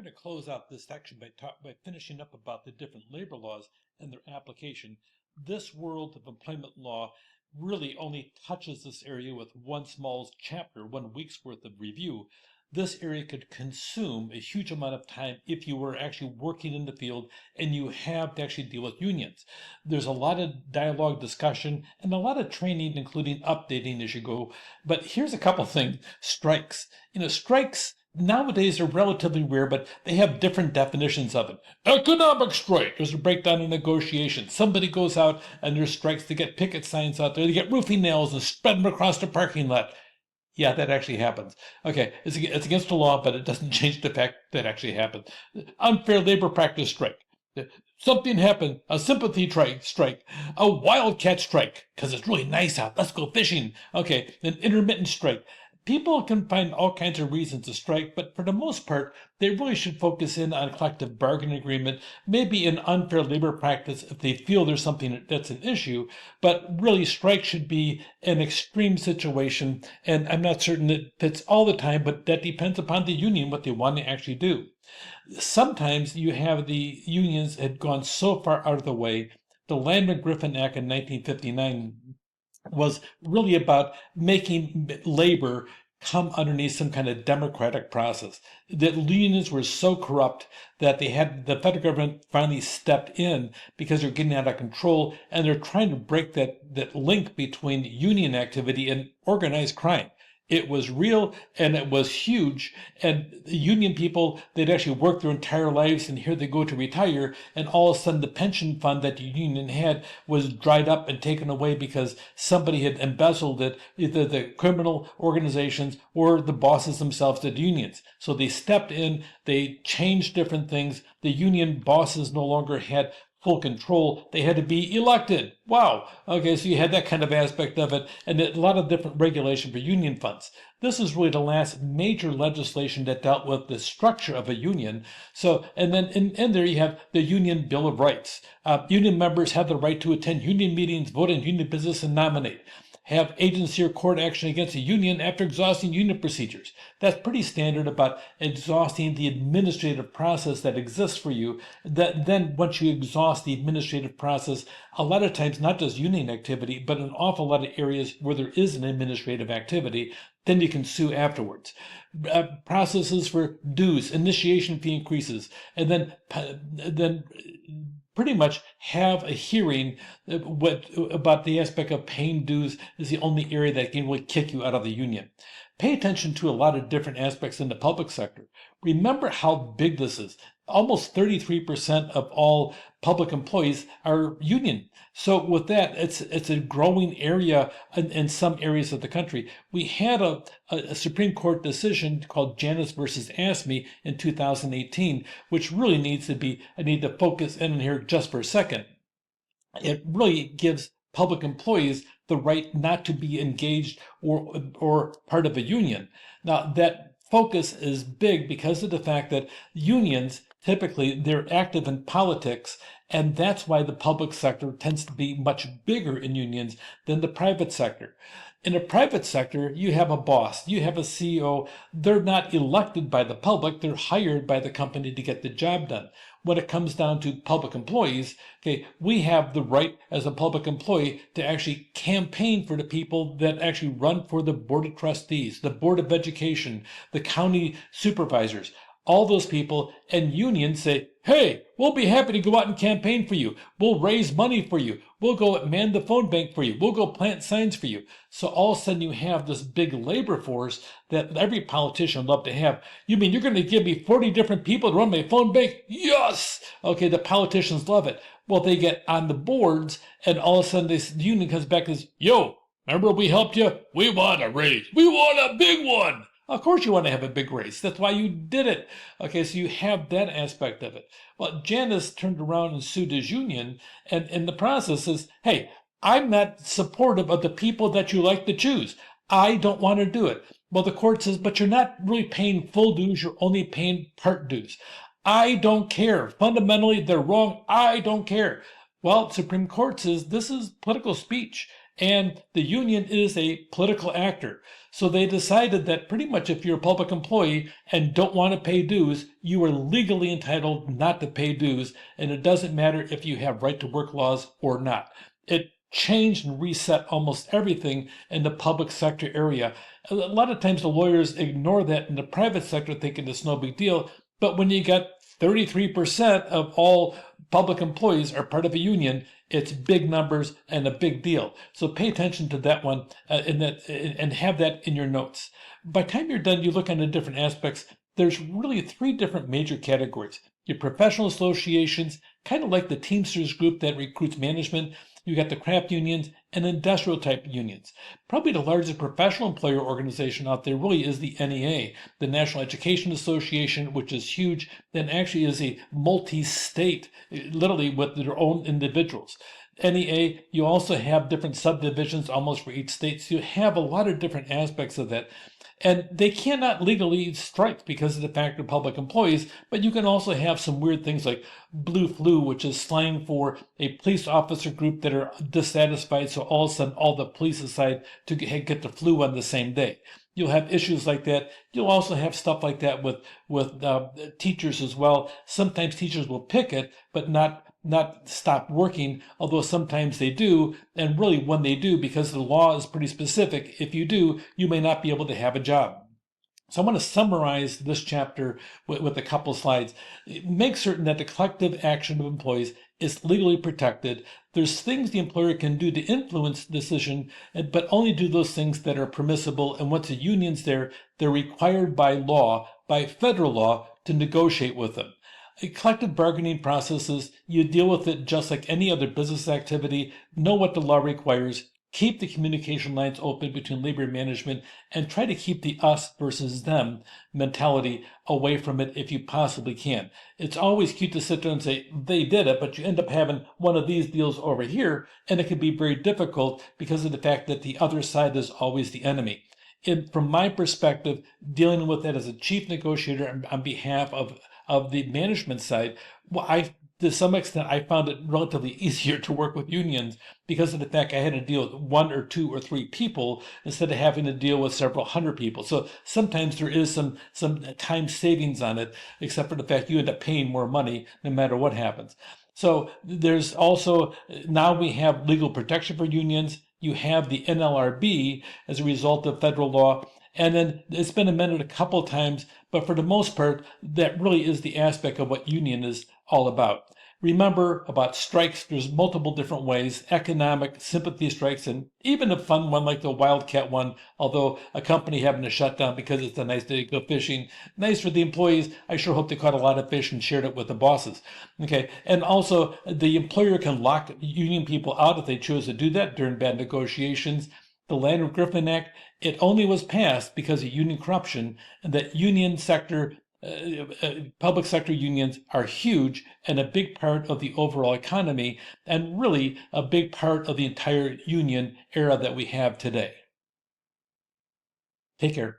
going to close out this section by finishing up about the different labor laws and their application. This world of employment law really only touches this area with one small chapter, 1 week's worth of review. This area could consume a huge amount of time if you were actually working in the field and you have to actually deal with unions. There's a lot of dialogue, discussion, and a lot of training, including updating as you go. But here's a couple things. Strikes. Strikes nowadays are relatively rare, but they have different definitions of it. Economic strike. There's a breakdown in negotiations. Somebody goes out and there's strikes. They get picket signs out there. They get roofing nails and spread them across the parking lot. Yeah, that actually happens. Okay, it's against the law, but it doesn't change the fact that actually happens. Unfair labor practice strike. Something happened, a sympathy strike, a wildcat strike, because it's really nice out. Let's go fishing. Okay, an intermittent strike. People can find all kinds of reasons to strike, but for the most part, they really should focus in on a collective bargaining agreement, maybe an unfair labor practice if they feel there's something that's an issue. But really, strike should be an extreme situation, and I'm not certain it fits all the time, but that depends upon the union, what they want to actually do. Sometimes you have the unions had gone so far out of the way. The Landman-Griffin Act in 1959 was really about making labor come underneath some kind of democratic process. The unions were so corrupt that the federal government finally stepped in because they're getting out of control, and they're trying to break that link between union activity and organized crime. It was real and it was huge. And the union people, they'd actually worked their entire lives, and here they go to retire. And all of a sudden, the pension fund that the union had was dried up and taken away because somebody had embezzled it, either the criminal organizations or the bosses themselves, the unions. So they stepped in, they changed different things. The union bosses no longer had full control. They had to be elected. Wow. Okay, so you had that kind of aspect of it, and a lot of different regulation for union funds. This is really the last major legislation that dealt with the structure of a union. So, and then in there you have the Union Bill of Rights. Union members have the right to attend union meetings, vote in union business, and nominate. Have agency or court action against a union after exhausting union procedures. That's pretty standard about exhausting the administrative process that exists for you. That then once you exhaust the administrative process, a lot of times not just union activity, but an awful lot of areas where there is an administrative activity, then you can sue afterwards. Processes for dues, initiation fee increases, and then pretty much have a hearing about the aspect of paying dues is the only area that can really kick you out of the union. Pay attention to a lot of different aspects in the public sector. Remember how big this is. Almost 33% of all public employees are union. So with that, it's a growing area in some areas of the country. We had a Supreme Court decision called Janus versus AFSCME in 2018, which really I need to focus in here just for a second. It really gives public employees the right not to be engaged or part of a union. Now, that focus is big because of the fact that unions, typically, they're active in politics, and that's why the public sector tends to be much bigger in unions than the private sector. In the private sector, you have a boss, you have a CEO. They're not elected by the public, they're hired by the company to get the job done. When it comes down to public employees, okay, we have the right as a public employee to actually campaign for the people that actually run for the Board of Trustees, the Board of Education, the county supervisors. All those people and unions say, hey, we'll be happy to go out and campaign for you. We'll raise money for you. We'll go man the phone bank for you. We'll go plant signs for you. So all of a sudden you have this big labor force that every politician would love to have. You mean you're going to give me 40 different people to run my phone bank? Yes! Okay, the politicians love it. Well, they get on the boards, and all of a sudden the union comes back and says, yo, remember we helped you? We want a raise. We want a big one. Of course you want to have a big raise. That's why you did it. Okay, so you have that aspect of it. Well, Janus turned around and sued his union, and in the process says, hey, I'm not supportive of the people that you like to choose. I don't want to do it. Well, the court says, but you're not really paying full dues. You're only paying part dues. I don't care. Fundamentally, they're wrong. I don't care. Well, Supreme Court says this is political speech. And the union is a political actor. So they decided that pretty much if you're a public employee and don't want to pay dues, you are legally entitled not to pay dues. And it doesn't matter if you have right to work laws or not. It changed and reset almost everything in the public sector area. A lot of times the lawyers ignore that in the private sector, thinking it's no big deal. But when you got 33% of all public employees are part of a union, it's big numbers and a big deal. So pay attention to that one and have that in your notes. By the time you're done, you look into different aspects. There's really three different major categories. Your professional associations, kind of like the Teamsters group that recruits management. You got the craft unions and industrial type unions. Probably the largest professional employer organization out there really is the NEA, the National Education Association, which is huge, and actually is a multi-state, literally with their own individuals. NEA, you also have different subdivisions almost for each state, so you have a lot of different aspects of that. And they cannot legally strike because of the fact of public employees, but you can also have some weird things like blue flu, which is slang for a police officer group that are dissatisfied, so all of a sudden all the police decide to get the flu on the same day. You'll have issues like that. You'll also have stuff like that with teachers as well. Sometimes teachers will picket, but not stop working, although sometimes they do. And really, when they do, because the law is pretty specific, if you do, you may not be able to have a job. So I want to summarize this chapter with a couple slides. Make certain that the collective action of employees is legally protected. There's things the employer can do to influence the decision, but only do those things that are permissible. And once a union's there, they're required by law, by federal law, to negotiate with them. Collective bargaining processes, you deal with it just like any other business activity. Know what the law requires. Keep the communication lines open between labor management and try to keep the us versus them mentality away from it if you possibly can. It's always cute to sit there and say, they did it, but you end up having one of these deals over here, and it can be very difficult because of the fact that the other side is always the enemy. From my perspective, dealing with that as a chief negotiator on behalf of the management side, well, to some extent, I found it relatively easier to work with unions because of the fact I had to deal with one or two or three people instead of having to deal with several hundred people. So sometimes there is some time savings on it, except for the fact you end up paying more money no matter what happens. So there's also, now we have legal protection for unions. You have the NLRB as a result of federal law. And then it's been amended a couple of times, but for the most part, that really is the aspect of what union is all about. Remember about strikes, there's multiple different ways, economic, sympathy strikes, and even a fun one like the Wildcat one, although a company having to shut down because it's a nice day to go fishing. Nice for the employees. I sure hope they caught a lot of fish and shared it with the bosses. Okay, and also the employer can lock union people out if they choose to do that during bad negotiations. The Landgraf-Griffin Act, it only was passed because of union corruption, and that union sector, public sector unions are huge and a big part of the overall economy, and really a big part of the entire union era that we have today. Take care.